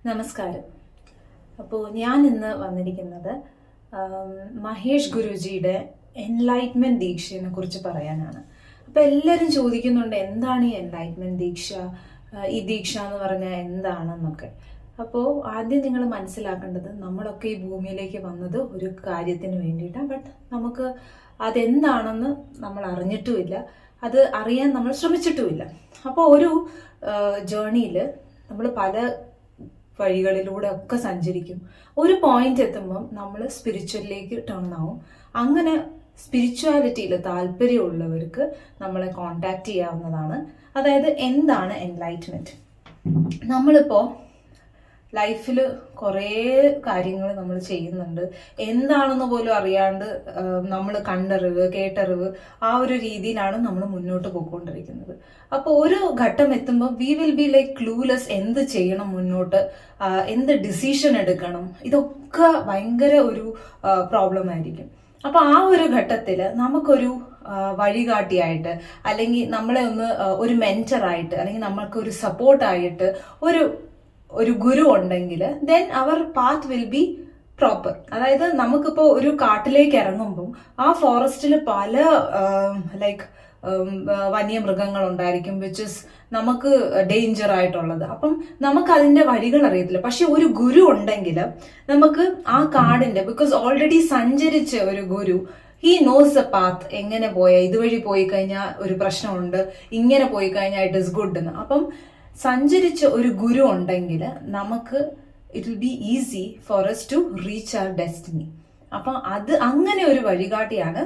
നമസ്കാരം. അപ്പോൾ ഞാൻ ഇന്ന് വന്നിരിക്കുന്നത് മഹേഷ് ഗുരുജിയുടെ എൻലൈറ്റ്മെന്റ് ദീക്ഷയെ കുറിച്ച് പറയാനാണ്. അപ്പോൾ എല്ലാവരും ചോദിക്കുന്നുണ്ട്, എന്താണ് ഈ എൻലൈറ്റ്മെന്റ് ദീക്ഷ, ഈ ദീക്ഷ എന്ന് പറഞ്ഞാൽ എന്താണെന്നൊക്കെ. അപ്പോൾ ആദ്യം നിങ്ങൾ മനസ്സിലാക്കേണ്ടത്, നമ്മളൊക്കെ ഈ ഭൂമിയിലേക്ക് വന്നത് ഒരു കാര്യത്തിന് വേണ്ടിയിട്ടാണ്. ബട്ട് നമുക്ക് അതെന്താണെന്ന് നമ്മൾ അറിഞ്ഞിട്ടുമില്ല, അത് അറിയാൻ നമ്മൾ ശ്രമിച്ചിട്ടുമില്ല. അപ്പോൾ ഒരു ജേർണിയിൽ നമ്മൾ പല വഴികളിലൂടെ ഒക്കെ സഞ്ചരിക്കും. ഒരു പോയിന്റ് എത്തുമ്പം നമ്മൾ സ്പിരിച്വലിലേക്ക് ടേൺ ആവും. അങ്ങനെ സ്പിരിച്വാലിറ്റിയിൽ താല്പര്യമുള്ളവർക്ക് നമ്മളെ കോണ്ടാക്ട് ചെയ്യാവുന്നതാണ്. അതായത് എന്താണ് എൻലൈറ്റ്മെന്റ്? നമ്മളിപ്പോൾ ലൈഫിൽ കുറേ കാര്യങ്ങൾ നമ്മൾ ചെയ്യുന്നുണ്ട്, എന്താണെന്ന് പോലും അറിയാണ്ട് നമ്മൾ കണ്ടറിവ് കേട്ടറിവ് ആ ഒരു രീതിയിലാണ് നമ്മൾ മുന്നോട്ട് പോയിക്കൊണ്ടിരിക്കുന്നത്. അപ്പോൾ ഒരു ഘട്ടം എത്തുമ്പോൾ V will be like clueless, എന്ത് ചെയ്യണം മുന്നോട്ട്, എന്ത് ഡിസിഷൻ എടുക്കണം, ഇതൊക്കെ ഭയങ്കര ഒരു പ്രോബ്ലം ആയിരിക്കും. അപ്പൊ ആ ഒരു ഘട്ടത്തിൽ നമുക്കൊരു വഴികാട്ടിയായിട്ട്, അല്ലെങ്കിൽ നമ്മളെ ഒന്ന് ഒരു മെന്ററായിട്ട്, അല്ലെങ്കിൽ നമ്മൾക്കൊരു സപ്പോർട്ടായിട്ട് ഒരു ഗുരു ഉണ്ടെങ്കിൽ then our path will be proper. അതായത് നമുക്കിപ്പോ ഒരു കാട്ടിലേക്ക് ഇറങ്ങുമ്പോൾ ആ ഫോറസ്റ്റിൽ പല ലൈക്ക് വന്യമൃഗങ്ങൾ ഉണ്ടായിരിക്കും, വിച്ച് ഇസ് നമുക്ക് ഡേഞ്ചർ ആയിട്ടുള്ളത്. അപ്പം നമുക്ക് അതിന്റെ വഴികൾ അറിയത്തില്ല. പക്ഷെ ഒരു ഗുരു ഉണ്ടെങ്കിൽ നമുക്ക് ആ കാടിന്റെ, ബിക്കോസ് ഓൾറെഡി സഞ്ചരിച്ച ഒരു ഗുരു, ഹി നോസ് ദ പാത്ത്, എങ്ങനെ പോയാൽ ഇതുവഴി പോയി കഴിഞ്ഞാൽ ഒരു പ്രശ്നമുണ്ട്, ഇങ്ങനെ പോയി കഴിഞ്ഞാൽ ഇറ്റ് ഇസ് ഗുഡ് എന്ന്. അപ്പം സഞ്ചരിച്ച ഒരു ഗുരു ഉണ്ടെങ്കിൽ നമുക്ക് it will be easy for us to reach our destiny. അപ്പം അങ്ങനെ ഒരു വഴികാട്ടിയാണ്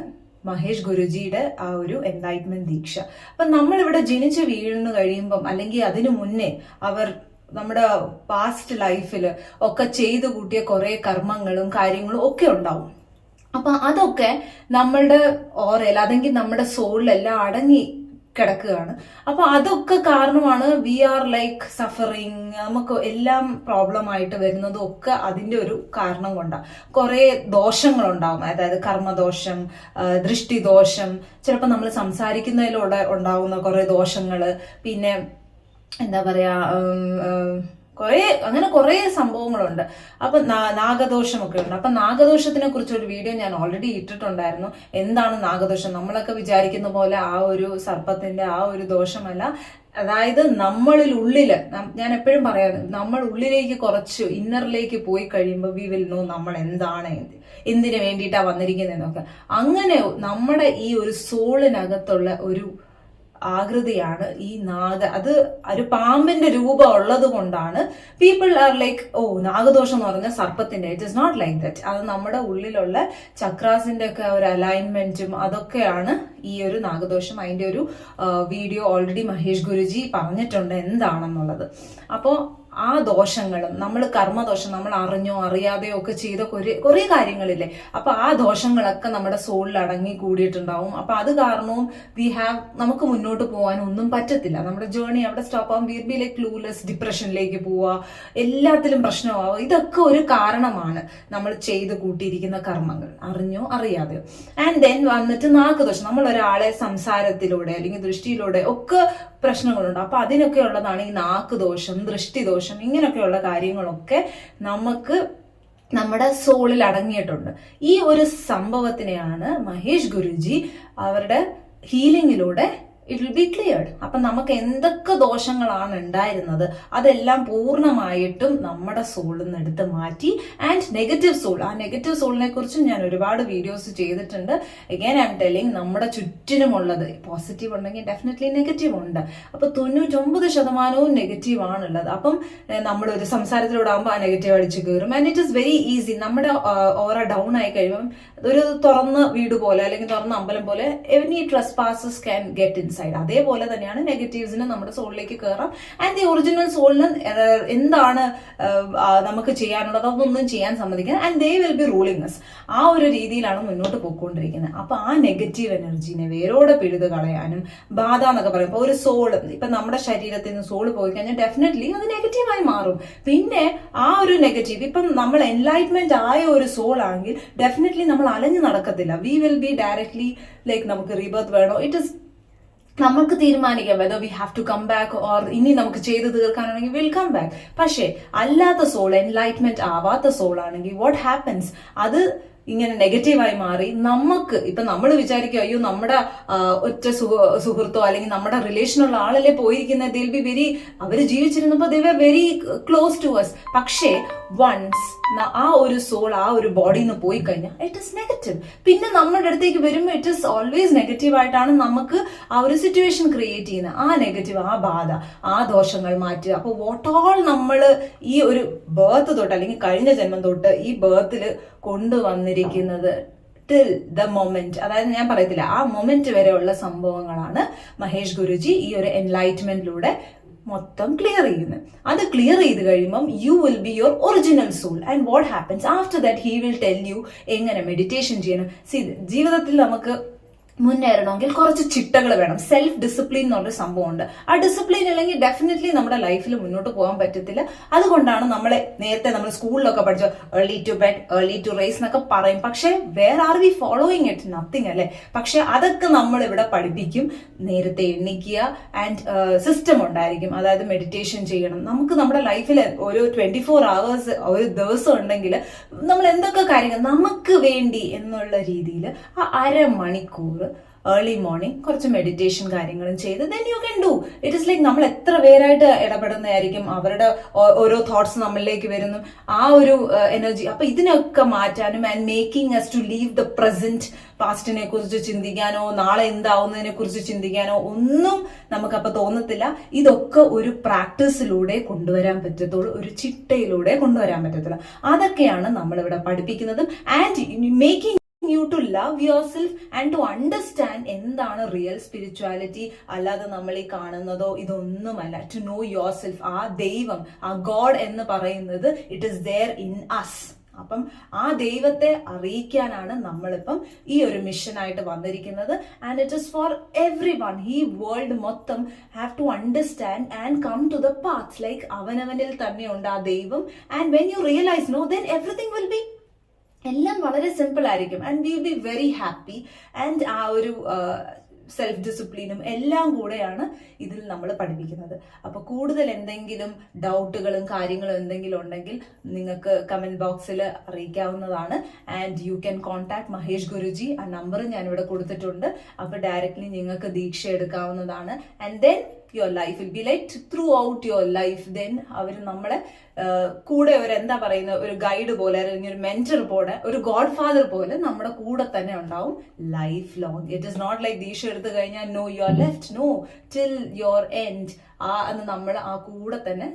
മഹേഷ് ഗുരുജിയുടെ ആ ഒരു എൻലൈറ്റ്മെന്റ് ദീക്ഷ. അപ്പം നമ്മളിവിടെ ജനിച്ച് വീഴുന്നു കഴിയുമ്പം, അല്ലെങ്കിൽ അതിനു മുന്നേ നമ്മുടെ പാസ്റ്റ് ലൈഫിൽ ഒക്കെ ചെയ്തു കൂട്ടിയ കുറെ കർമ്മങ്ങളും കാര്യങ്ങളും ഒക്കെ ഉണ്ടാവും. അപ്പൊ അതൊക്കെ നമ്മളുടെ ഓറയിൽ, അതെങ്കിൽ നമ്മുടെ സോളിലെല്ലാം അടങ്ങി കിടക്കുകയാണ്. അപ്പൊ അതൊക്കെ കാരണമാണ് വി ആർ ലൈക്ക് സഫറിങ്, നമുക്ക് എല്ലാം പ്രോബ്ലം ആയിട്ട് വരുന്നതും ഒക്കെ അതിന്റെ ഒരു കാരണം കൊണ്ടാണ്. കുറെ ദോഷങ്ങളുണ്ടാവും, അതായത് കർമ്മദോഷം, ദൃഷ്ടിദോഷം, ചിലപ്പോൾ നമ്മൾ സംസാരിക്കുന്നതിലൂടെ ഉണ്ടാവുന്ന കുറെ ദോഷങ്ങള്, പിന്നെ എന്താ പറയാ, അങ്ങനെ കുറെ സംഭവങ്ങളുണ്ട്. അപ്പൊ നാഗദോഷമൊക്കെ ഉണ്ട്. അപ്പൊ നാഗദോഷത്തിനെ കുറിച്ച് ഒരു വീഡിയോ ഞാൻ ഓൾറെഡി ഇട്ടിട്ടുണ്ടായിരുന്നു. എന്താണ് നാഗദോഷം? നമ്മളൊക്കെ വിചാരിക്കുന്ന പോലെ ആ ഒരു സർപ്പത്തിന്റെ ആ ഒരു ദോഷമല്ല. അതായത് നമ്മളിൽ ഉള്ളില്, ഞാൻ എപ്പോഴും പറയാറ്, നമ്മൾ ഉള്ളിലേക്ക് കുറച്ച് ഇന്നറിലേക്ക് പോയി കഴിയുമ്പോൾ വി വിൽ നോ നമ്മൾ എന്താണ്, എന്തിനു വേണ്ടിയിട്ടാ വന്നിരിക്കുന്നതെന്നൊക്കെ. അങ്ങനെ നമ്മുടെ ഈ ഒരു സോളിനകത്തുള്ള ഒരു ആകൃതിയാണ് ഈ അത് ഒരു പാമ്പിന്റെ രൂപം ഉള്ളത് കൊണ്ടാണ് പീപ്പിൾ ആർ ലൈക്ക്, ഓ നാഗദോഷം എന്ന് പറഞ്ഞാൽ സർപ്പത്തിന്റെ. It is not like that. അത് നമ്മുടെ ഉള്ളിലുള്ള ചക്രാസിന്റെ ഒക്കെ ഒരു അലൈൻമെന്റും അതൊക്കെയാണ് ഈ ഒരു നാഗദോഷം. അതിന്റെ ഒരു വീഡിയോ ഓൾറെഡി മഹേഷ് ഗുരുജി പറഞ്ഞിട്ടുണ്ട് എന്താണെന്നുള്ളത്. അപ്പോ ആ ദോഷങ്ങളും, നമ്മൾ കർമ്മദോഷം, നമ്മൾ അറിഞ്ഞോ അറിയാതെയോ ഒക്കെ ചെയ്ത കുറെ കാര്യങ്ങളില്ലേ, അപ്പൊ ആ ദോഷങ്ങളൊക്കെ നമ്മുടെ സോളിൽ അടങ്ങി കൂടിയിട്ടുണ്ടാവും. അപ്പൊ അത് കാരണവും നമുക്ക് മുന്നോട്ട് പോകാൻ ഒന്നും പറ്റത്തില്ല. നമ്മുടെ ജേർണി അവിടെ സ്റ്റോപ്പ് ആവും. വിൽ ബി ലൈക്ക് ക്ലൂലെസ്, ഡിപ്രഷനിലേക്ക് പോവുക, എല്ലാത്തിലും പ്രശ്നമാവുക. ഇതൊക്കെ ഒരു കാരണമാണ് നമ്മൾ ചെയ്ത് കൂട്ടിയിരിക്കുന്ന കർമ്മങ്ങൾ, അറിഞ്ഞോ അറിയാതെയോ. ആൻഡ് ദെൻ വന്നിട്ട് നാഗദോഷം, നമ്മൾ ഒരാളെ സംസാരത്തിലൂടെ അല്ലെങ്കിൽ ദൃഷ്ടിയിലൂടെ ഒക്കെ പ്രശ്നങ്ങളുണ്ട്. അപ്പൊ അതിനൊക്കെ ഉള്ളതാണ് ഈ നാക്കുദോഷം, ദൃഷ്ടിദോഷം, ഇങ്ങനെയൊക്കെയുള്ള കാര്യങ്ങളൊക്കെ നമുക്ക് നമ്മുടെ സോളിൽ അടങ്ങിയിട്ടുണ്ട്. ഈ ഒരു സംഭവത്തിനെയാണ് മഹേഷ് ഗുരുജി അവരുടെ ഹീലിംഗിലൂടെ ഇറ്റ് വിൽ ബി ക്ലിയർഡ്. അപ്പൊ നമുക്ക് എന്തൊക്കെ ദോഷങ്ങളാണ് ഉണ്ടായിരുന്നത് അതെല്ലാം പൂർണ്ണമായിട്ടും നമ്മുടെ സോളിൽ നിന്ന് എടുത്ത് മാറ്റി. ആൻഡ് നെഗറ്റീവ് സോൾ, ആ നെഗറ്റീവ് സോളിനെ കുറിച്ചും ഞാൻ ഒരുപാട് വീഡിയോസ് ചെയ്തിട്ടുണ്ട്. അഗൈൻ ഐ എം ടെല്ലിങ്, നമ്മുടെ ചുറ്റിനുമുള്ളത് പോസിറ്റീവ് ഉണ്ടെങ്കിൽ ഡെഫിനറ്റ്ലി നെഗറ്റീവ് ഉണ്ട്. അപ്പൊ 99% നെഗറ്റീവ് ആണുള്ളത്. അപ്പം നമ്മളൊരു സംസാരത്തിലൂടെ ആകുമ്പോൾ ആ നെഗറ്റീവ് അടിച്ചു കയറും. And it is very easy. നമ്മുടെ ഓറ ഡൗൺ ആയി കഴിയുമ്പോൾ ഒരു തുറന്ന വീട് പോലെ അല്ലെങ്കിൽ തുറന്ന അമ്പലം പോലെ any trespasses can get inside. അതേപോലെ തന്നെയാണ് നെഗറ്റീവ്സിന് നമ്മുടെ സോളിലേക്ക് കയറാം. ആൻഡ് ദി ഒറിജിനൽ സോളിന് എന്താണ് നമുക്ക് ചെയ്യാനുള്ളത് അതൊന്നും ചെയ്യാൻ സമ്മതിക്കാൻ, and they will be ruling us. ആ ഒരു രീതിയിലാണ് മുന്നോട്ട് പോയിക്കൊണ്ടിരിക്കുന്നത്. അപ്പൊ ആ നെഗറ്റീവ് എനർജീനെ വേരോടെ പിഴുത് കളയാനും, ബാധ എന്നൊക്കെ പറയും. ഇപ്പൊ ഒരു സോള്, ഇപ്പൊ നമ്മുടെ ശരീരത്തിൽ നിന്ന് സോള് പോയി കഴിഞ്ഞാൽ ഡെഫിനറ്റ്ലി അത് നെഗറ്റീവായി മാറും. പിന്നെ ആ ഒരു നെഗറ്റീവ്, ഇപ്പം നമ്മൾ എൻലൈറ്റ്മെന്റ് ആയ ഒരു സോൾ ആണെങ്കിൽ ഡെഫിനറ്റ്ലി നമ്മൾ അലഞ്ഞു നടക്കത്തില്ല. We will be directly like നമുക്ക് റീബർത്ത് വേണോ, ഇറ്റ് ഇസ് നമുക്ക് തീരുമാനിക്കാം whether we have to come back or ഇനി നമുക്ക് ചെയ്ത് തീർക്കാനാണെങ്കിൽ വിൽ കം ബാക്ക്. പക്ഷേ അല്ലാത്ത സോൾ, എൻലൈറ്റ്മെന്റ് ആവാത്ത സോൾ ആണെങ്കിൽ വാട്ട് ഹാപ്പൻസ്, അത് ഇങ്ങനെ നെഗറ്റീവായി മാറി നമുക്ക് ഇപ്പൊ നമ്മൾ വിചാരിക്കും അയ്യോ നമ്മുടെ ഒറ്റ സുഹൃത്തോ അല്ലെങ്കിൽ നമ്മുടെ റിലേഷനുള്ള ആളല്ലേ പോയിരിക്കുന്നത്, ദിൽ ബി വെരി, അവര് ജീവിച്ചിരുന്നപ്പോ they were very close to us. പക്ഷേ വൺസ് ആ ഒരു സോൾ ആ ഒരു ബോഡിയിൽ നിന്ന് പോയി കഴിഞ്ഞാൽ ഇറ്റ് ഇസ് നെഗറ്റീവ്. പിന്നെ നമ്മുടെ അടുത്തേക്ക് വരുമ്പോൾ ഇറ്റ് ഇസ് ഓൾവേസ് നെഗറ്റീവ് ആയിട്ടാണ് നമുക്ക് ആ ഒരു സിറ്റുവേഷൻ ക്രിയേറ്റ് ചെയ്യുന്നത്. ആ നെഗറ്റീവ്, ആ ബാധ, ആ ദോഷങ്ങൾ മാറ്റുക. അപ്പൊ വാട്ട് ഓൾ നമ്മൾ ഈ ഒരു ബേർത്ത് തൊട്ട് അല്ലെങ്കിൽ കഴിഞ്ഞ ജന്മം തൊട്ട് ഈ ബേർത്തിൽ കൊണ്ടുവന്നിരിക്കുന്നത് ടിൽ ദ മൊമെന്റ്, അതായത് ഞാൻ പറയത്തില്ല ആ മൊമെന്റ് വരെയുള്ള സംഭവങ്ങളാണ് മഹേഷ് ഗുരുജി ഈ ഒരു എൻലൈറ്റ്മെന്റിലൂടെ മൊത്തം ക്ലിയർ ചെയ്യുന്നത്. അത് ക്ലിയർ ചെയ്ത് കഴിയുമ്പം you will be your original soul. And what happens after that he will tell you എങ്ങനെ മെഡിറ്റേഷൻ ചെയ്യണം. ജീവിതത്തിൽ നമുക്ക് മുന്നേറണമെങ്കിൽ കുറച്ച് ചിട്ടകൾ വേണം. സെൽഫ് ഡിസിപ്ലിൻ എന്നൊരു സംഭവമുണ്ട്. ആ ഡിസിപ്ലിൻ അല്ലെങ്കിൽ ഡെഫിനറ്റ്ലി നമ്മുടെ ലൈഫിൽ മുന്നോട്ട് പോകാൻ പറ്റത്തില്ല. അതുകൊണ്ടാണ് നേരത്തെ നമ്മൾ സ്കൂളിലൊക്കെ പഠിച്ച early to bed, early to rise എന്നൊക്കെ പറയും. പക്ഷെ where are we following it? Nothing അല്ലേ. പക്ഷെ അതൊക്കെ നമ്മൾ ഇവിടെ പഠിപ്പിക്കും. നേരത്തെ എണ്ണിക്കുക ആൻഡ് സിസ്റ്റം ഉണ്ടായിരിക്കും. അതായത് മെഡിറ്റേഷൻ ചെയ്യണം. നമുക്ക് നമ്മുടെ ലൈഫിൽ ഒരു 24 hours ഒരു ദിവസം ഉണ്ടെങ്കിൽ നമ്മൾ എന്തൊക്കെ കാര്യങ്ങൾ നമുക്ക് വേണ്ടി എന്നുള്ള രീതിയിൽ ആ അരമണിക്കൂർ ഏർലി മോർണിംഗ് കുറച്ച് മെഡിറ്റേഷൻ കാര്യങ്ങളും ചെയ്ത് then you can do. It is like നമ്മൾ എത്ര പേരായിട്ട് ഇടപെടുന്നതായിരിക്കും, അവരുടെ ഓരോ തോട്ട്സ് നമ്മളിലേക്ക് വരുന്നു, ആ ഒരു എനർജി. അപ്പൊ ഇതിനൊക്കെ മാറ്റാനും and making us to leave the present, പാസ്റ്റിനെ കുറിച്ച് ചിന്തിക്കാനോ നാളെ എന്താവുന്നതിനെ കുറിച്ച് ചിന്തിക്കാനോ ഒന്നും നമുക്കപ്പൊ തോന്നത്തില്ല. ഇതൊക്കെ ഒരു പ്രാക്ടീസിലൂടെ കൊണ്ടുവരാൻ പറ്റത്തുള്ളൂ, ഒരു ചിട്ടയിലൂടെ കൊണ്ടുവരാൻ പറ്റത്തില്ല. അതൊക്കെയാണ് നമ്മളിവിടെ പഠിപ്പിക്കുന്നതും. And making you to love yourself and to understand എന്താണ് റിയൽ സ്പിരിച്വാലിറ്റി. അല്ലാതെ നമ്മൾ ഈ കാണുന്നതോ ഇതൊന്നുമല്ല. ടു നോ യുവർ സെൽഫ്, ആ ദൈവം, ആ ഗോഡ് എന്ന് പറയുന്നത് it is there in us. അപ്പം ആ ദൈവത്തെ അറിയിക്കാനാണ് നമ്മളിപ്പം ഈ ഒരു മിഷനായിട്ട് വന്നിരിക്കുന്നത്. And it is for everyone. ഈ വേൾഡ് മൊത്തം have to understand and come to the path. Like അവനവനിൽ തന്നെയുണ്ട് ആ ദൈവം. And when you realise no, then everything will be, എല്ലാം വളരെ സിമ്പിൾ ആയിരിക്കും. And will be very happy. And ആ ഒരു സെൽഫ് ഡിസിപ്ലിനും എല്ലാം കൂടെയാണ് ഇതിൽ നമ്മൾ പഠിപ്പിക്കുന്നത്. അപ്പൊ കൂടുതൽ എന്തെങ്കിലും ഡൗട്ടുകളും കാര്യങ്ങളും എന്തെങ്കിലും ഉണ്ടെങ്കിൽ നിങ്ങൾക്ക് കമന്റ് ബോക്സിൽ അറിയിക്കാവുന്നതാണ്. And you can contact Mahesh Guruji. ആ നമ്പർ ഞാനിവിടെ കൊടുത്തിട്ടുണ്ട്. അപ്പൊ ഡയറക്ട്ലി നിങ്ങൾക്ക് ദീക്ഷ എടുക്കാവുന്നതാണ്. And then your life will be like throughout your life. Then അവർ നമ്മളെ കൂടെ ഒരു എന്താ പറയുന്ന ഒരു ഗൈഡ് പോലെ അല്ലെങ്കിൽ ഒരു മെന്റർ പോലെ, ഒരു ഗോഡ് ഫാദർ പോലെ നമ്മുടെ കൂടെ തന്നെ ഉണ്ടാവും life long. It is not like ദീക്ഷ എടുത്തു കഴിഞ്ഞാൽ no you are left, no till your end. എന്ന് നമ്മൾ ആ കൂടെ തന്നെ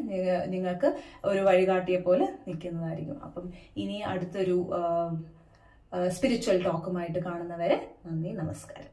നിങ്ങൾക്ക് ഒരു വഴികാട്ടിയെ പോലെ നിൽക്കുന്നതായിരിക്കും. അപ്പം ഇനി അടുത്തൊരു സ്പിരിച്വൽ ടോക്കുമായിട്ട് കാണുന്നവരെ നന്ദി, നമസ്കാരം.